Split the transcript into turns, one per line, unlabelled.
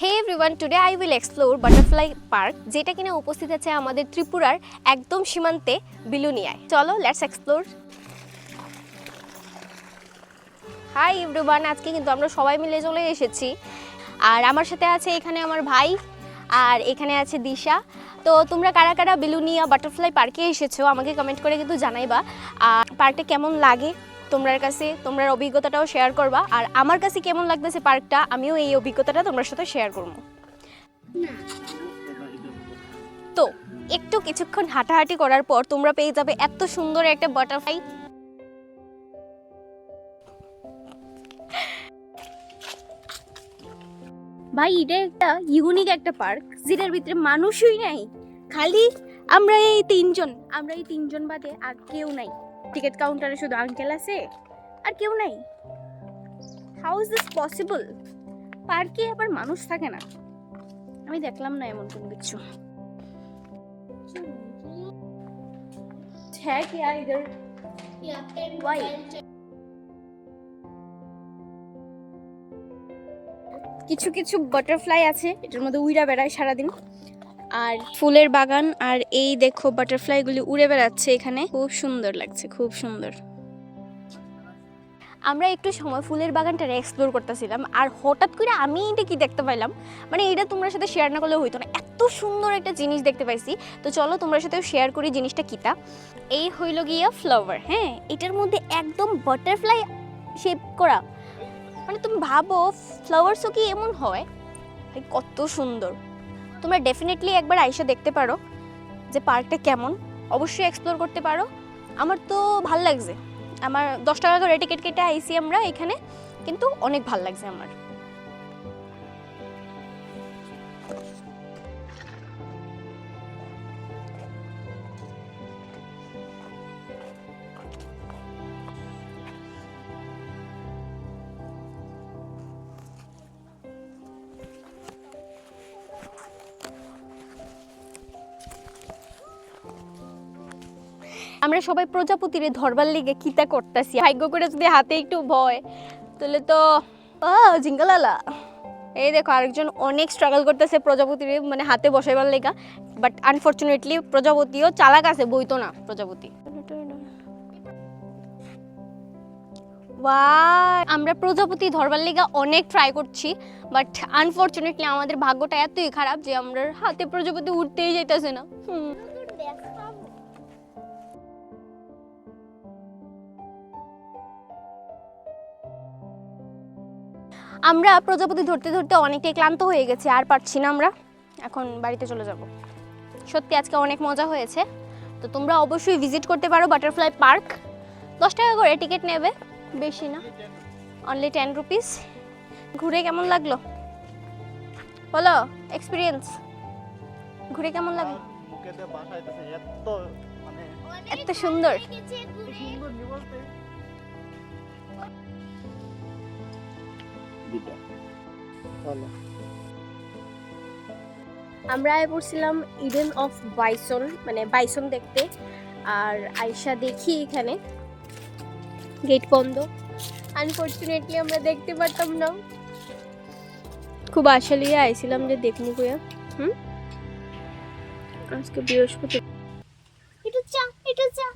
Hey everyone, today I will explore butterfly park, যেটা কিনা উপস্থিত আছে আমাদের ত্রিপুরার একদম সীমান্তে বিলুনিয়ায়। চলো লেটস এক্সপ্লোর। হাই এভরিওয়ান, আজকে কিন্তু আমরা সবাই মিলে চলে এসেছি, আর আমার সাথে আছে এখানে আমার ভাই, আর এখানে আছে দিশা। তো তোমরা কারা কারা বিলুনিয়া বাটারফ্লাই পার্কে এসেছো আমাকে কমেন্ট করে কিন্তু জানাইবা। আর পার্কটা কেমন লাগে তোমার কাছে, তোমরা অভিজ্ঞতাটাও শেয়ার করবা। আর আমার কাছে কেমন লাগতেছে পার্কটা, আমিও এই অভিজ্ঞতাটা তোমার সাথে শেয়ার করবো। তো একটু কিছুক্ষণ হাঁটাহাঁটি করার পর তোমরা পেয়ে যাবে এত সুন্দর একটা বাটারফ্লাই। ভাই এটা একটা ইউনিক একটা পার্ক, যেটার ভিতরে মানুষই নাই, খালি আমরা এই তিনজন বাদে আর কেউ নাই। টিকিট কাউন্টারে শুধু আঙ্কেল আছে, আর কেউ নাই। How is this possible? পার্কে আবার মানুষ থাকে না, আমি দেখলাম না এমন কোনো কিছু। है क्या इधर? Why? কিছু কিছু বাটারফ্লাই আছে এটার মধ্যে উড়া বেড়ায় সারাদিন, আর ফুলের বাগান। আর এই দেখো বাটারফ্লাইগুলি উড়ে বেড়াচ্ছে এখানে, খুব সুন্দর লাগছে, খুব সুন্দর। আমরা একটু সময় ফুলের বাগানটা এক্সপ্লোর করতেছিলাম, আর হঠাৎ করে আমি এটা কি দেখতে পাইলাম, মানে এটা তোমার সাথে শেয়ার না করলে হইতো না, এত সুন্দর একটা জিনিস দেখতে পাইছি। তো চলো তোমার সাথেও শেয়ার করি জিনিসটা কিতা। এই হইল গিয়া ফ্লাওয়ার, হ্যাঁ, এটার মধ্যে একদম বাটারফ্লাই শেপ করা, মানে তুমি ভাবো ফ্লাওয়ার্সও কি এমন হয়, কত সুন্দর। তোমরা ডেফিনেটলি একবার আইসা দেখতে পারো যে পার্কটা কেমন, অবশ্যই এক্সপ্লোর করতে পারো। আমার তো ভাল লাগছে, আমার 10 টাকা করে টিকিট কেটে আইসি আমরা এখানে, কিন্তু অনেক ভাল লাগছে আমার। আমরা সবাই প্রজাপতিরে ধরবার লেগে কিতা করতেছি, ভাগ্য করে যদি হাতে একটু ভয় তাহলে তো জিঙ্গালালা। এই দেখো আরেকজন অনেক স্ট্রাগল করতেছে প্রজাপতিরে মানে হাতে বসাইবার লেগা, বাট আনফরচুনেটলি প্রজাপতিও চালাক আছে, বইতো না প্রজাপতি। আমরা প্রজাপতি ধরবার লেগা অনেক ট্রাই করছি, বাট আনফরচুনেটলি আমাদের ভাগ্যটা এতই খারাপ যে আমরা হাতে প্রজাপতি উঠতেই যাইতেছে না। আমরা প্রজাপতি ধরতে ধরতে অনেকটাই ক্লান্ত হয়ে গেছি, আর পারছি না, আমরা এখন বাড়িতে চলে যাব। সত্যি আজকে অনেক মজা হয়েছে। তো তোমরা অবশ্যই ভিজিট করতে পারো বাটারফ্লাই পার্ক। 10 টাকা করে টিকিট নেবে, বেশি না, অনলি 10 রুপিস। ঘুরে কেমন লাগলো বলো, এক্সপিরিয়েন্স ঘুরে কেমন লাগলো? এত সুন্দর। আমরা পড়ছিলাম ইডেন অফ বাইসন, মানে বাইসন দেখতে। আর আয়শা দেখি এখানে গেট বন্ধ, আনফরচুনেটলি আমরা দেখতে পারতাম না। খুব আশা লিয়ে আইছিলাম যে দেখবো কইয়া। আজকে বৃহস্পতি। এটা চা